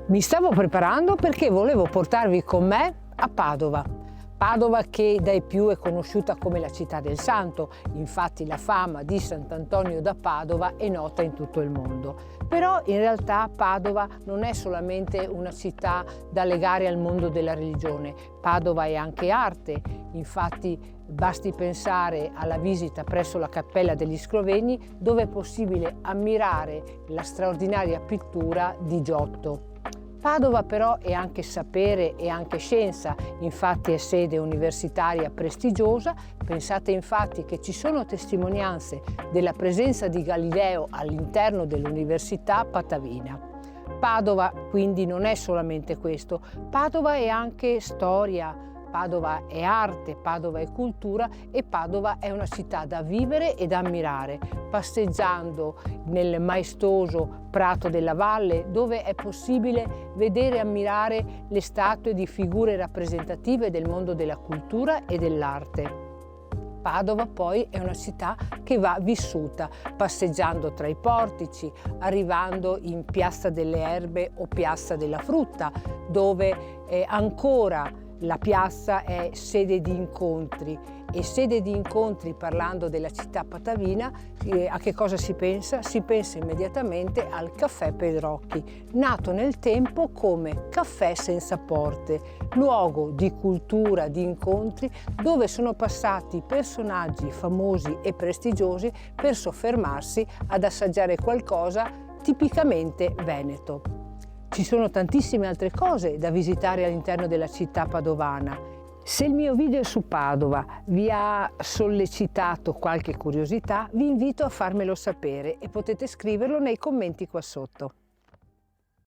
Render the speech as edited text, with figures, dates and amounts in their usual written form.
Mi stavo preparando perché volevo portarvi con me a Padova. Padova che dai più è conosciuta come la città del santo, infatti la fama di Sant'Antonio da Padova è nota in tutto il mondo. Però in realtà Padova non è solamente una città da legare al mondo della religione, Padova è anche arte, infatti basti pensare alla visita presso la Cappella degli Scrovegni dove è possibile ammirare la straordinaria pittura di Giotto. Padova però è anche sapere e anche scienza, infatti è sede universitaria prestigiosa, pensate infatti che ci sono testimonianze della presenza di Galileo all'interno dell'Università Patavina. Padova quindi non è solamente questo, Padova è anche storia, Padova è arte, Padova è cultura e Padova è una città da vivere e da ammirare, passeggiando nel maestoso Prato della Valle dove è possibile vedere e ammirare le statue di figure rappresentative del mondo della cultura e dell'arte. Padova poi è una città che va vissuta passeggiando tra i portici, arrivando in Piazza delle Erbe o Piazza della Frutta, dove ancora la piazza è sede di incontri e sede di incontri, parlando della città patavina, a che cosa si pensa? Si pensa immediatamente al caffè Pedrocchi, nato nel tempo come caffè senza porte, luogo di cultura, di incontri, dove sono passati personaggi famosi e prestigiosi per soffermarsi ad assaggiare qualcosa tipicamente veneto. Ci sono tantissime altre cose da visitare all'interno della città padovana. Se il mio video su Padova vi ha sollecitato qualche curiosità, vi invito a farmelo sapere e potete scriverlo nei commenti qua sotto.